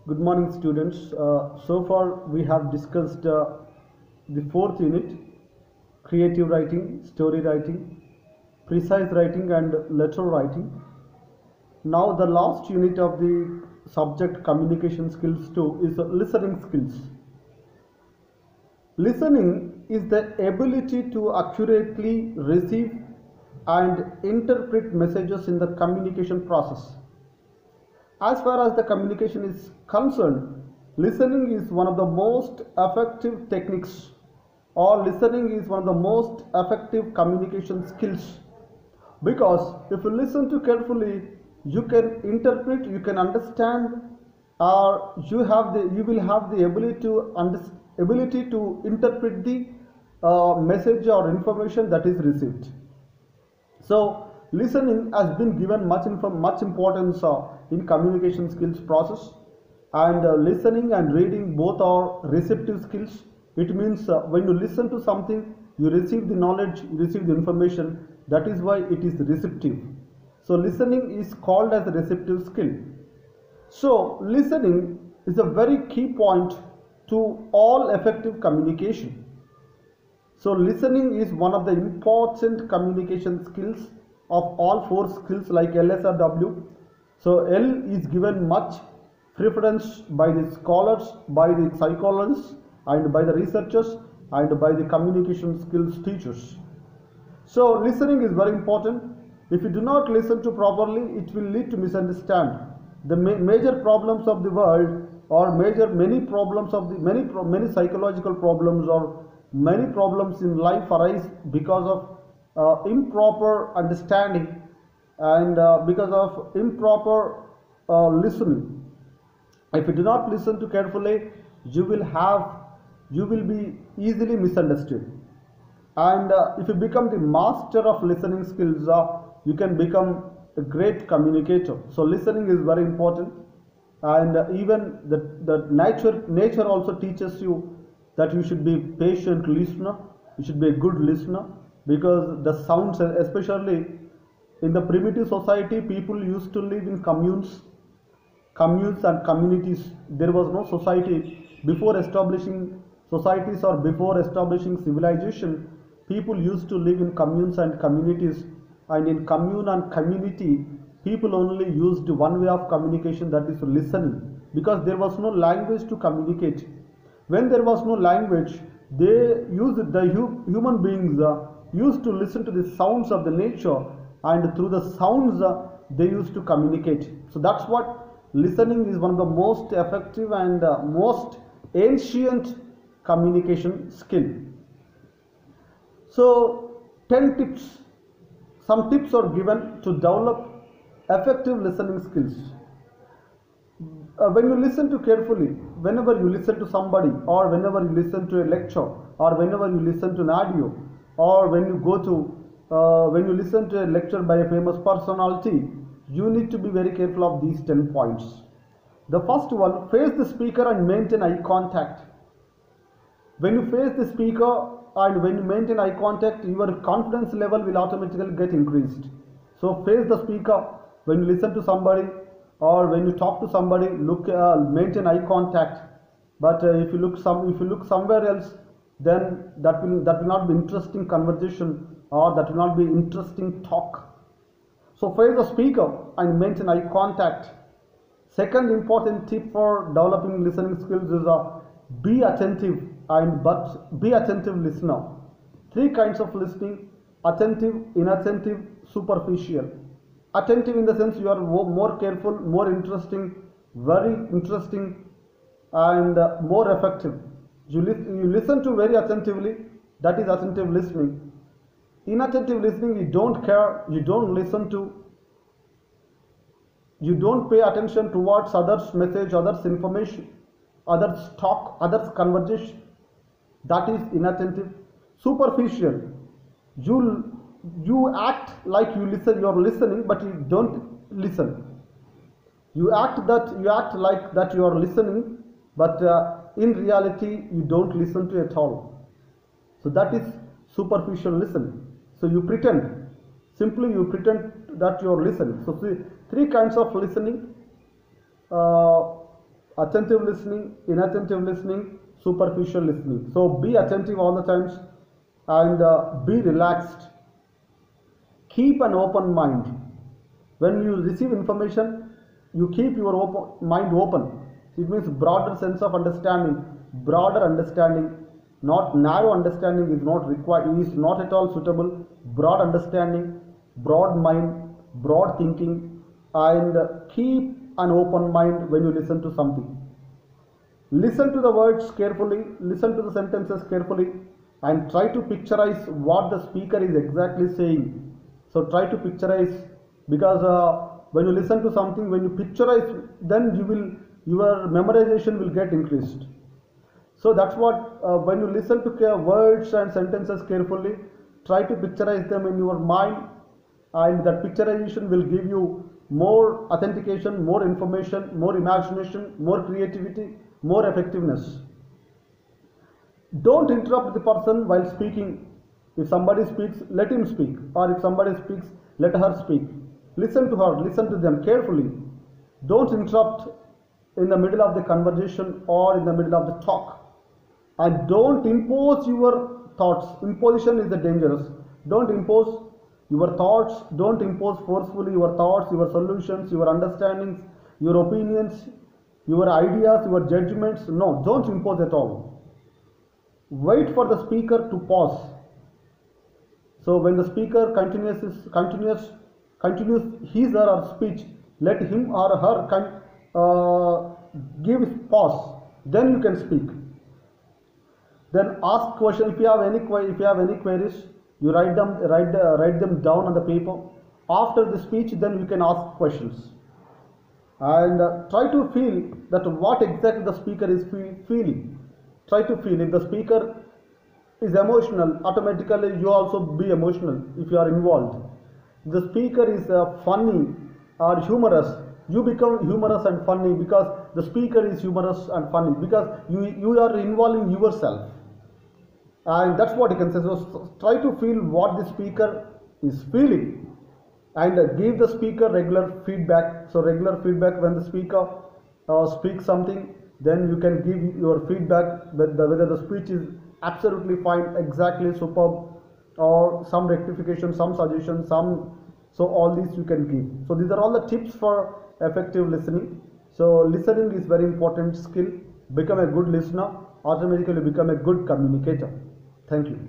Good morning, students. So far, we have discussed the fourth unit, creative writing, story writing, precise writing, and letter writing. Now, the last unit of the subject communication skills 2 is listening skills. Listening is the ability to accurately receive and interpret messages in the communication process. As far as the communication is concerned, listening is one of the most effective techniques, or listening is one of the most effective communication skills, because if you listen to carefully, you can interpret, you can understand, or you will have the ability to interpret the message or information that is received. So listening has been given much importance in communication skills process, and listening and reading both are receptive skills. It means when you listen to something, you receive the knowledge, you receive the information. That is why it is receptive. So listening is called as a receptive skill. So listening is a very key point to all effective communication. So listening is one of the important communication skills of all four skills like LSRW. So L is given much preference by the scholars, by the psychologists, and by the researchers, and by the communication skills teachers. So listening is very important. If you do not listen to properly, it will lead to misunderstand. The major problems of the world, or many problems of the many psychological problems, or many problems in life arise because of improper understanding, and because of improper listening. If you do not listen to carefully, you will be easily misunderstood. And if you become the master of listening skills, you can become a great communicator. So listening is very important, and even the nature also teaches you that you should be patient listener, you should be a good listener, because the sounds, especially in the primitive society, people used to live in communes and communities. There was no society before establishing societies, or before establishing civilization. People used to live in communes and communities, and in commune and community, people only used one way of communication, that is listening, because there was no language to communicate. When there was no language, human beings used to listen to the sounds of the nature, and through the sounds they used to communicate. So that's what listening is, one of the most effective and most ancient communication skill. So 10 tips, some tips are given to develop effective listening skills. When you listen to carefully, whenever you listen to somebody, or whenever you listen to a lecture, or whenever you listen to an audio, or when you listen to a lecture by a famous personality, you need to be very careful of these 10 points. The first one, face the speaker and maintain eye contact. When you face the speaker and when you maintain eye contact, your confidence level will automatically get increased. So face the speaker when you listen to somebody, or when you talk to somebody. Maintain eye contact. But if you look somewhere else, then that will not be interesting conversation, or that will not be interesting talk. So face the speaker and maintain eye contact. Second important tip for developing listening skills is be attentive, be attentive listener. 3 kinds of listening: attentive, inattentive, superficial. Attentive in the sense you are more careful, more interesting, very interesting, and more effective. You listen to very attentively, that is attentive listening. Inattentive listening, you don't care, you don't listen to, you don't pay attention towards others' message, others' information, others' talk, others' conversation. That is inattentive. Superficial, you act like you're listening, but you don't listen. You act like that you are listening, but in reality you don't listen to at all. So that is superficial listening. So you pretend that you are listening. So see, 3 kinds of listening: attentive listening, inattentive listening, superficial listening. So be attentive all the times and be relaxed. Keep an open mind. When you receive information, you keep your mind open. It means broader sense of understanding, broader understanding, not narrow understanding is not required, is not at all suitable. Broad understanding, broad mind, broad thinking, and keep an open mind when you listen to something. Listen to the words carefully, listen to the sentences carefully, and try to picturize what the speaker is exactly saying. So try to picturize, because when you listen to something, when you picturize, then your memorization will get increased. So that's what, when you listen to words and sentences carefully, try to picturize them in your mind, and that picturization will give you more authentication, more information, more imagination, more creativity, more effectiveness. Don't interrupt the person while speaking. If somebody speaks, let him speak, or if somebody speaks, let her speak. Listen to her, listen to them carefully. Don't interrupt in the middle of the conversation or in the middle of the talk. And don't impose your thoughts. Imposition is the dangerous. Don't impose your thoughts. Don't impose forcefully your thoughts, your solutions, your understandings, your opinions, your ideas, your judgments. No, don't impose at all. Wait for the speaker to pause. So when the speaker continues his or her speech, let him or her give pause. Then you can speak. Then ask question. If you have any queries, you write them down on the paper. After the speech, then you can ask questions, and try to feel that what exactly the speaker is feeling. Try to feel. If the speaker is emotional, automatically you also be emotional if you are involved. If the speaker is funny or humorous, you become humorous and funny, because the speaker is humorous and funny, because you are involving yourself. And that's what you can say. So try to feel what the speaker is feeling, and give the speaker regular feedback. So regular feedback, when the speaker speaks something, then you can give your feedback whether the speech is absolutely fine, exactly superb, or some rectification, some suggestion, so all these you can give. So these are all the tips for effective listening. So listening is very important skill. Become a good listener, automatically become a good communicator. Thank you.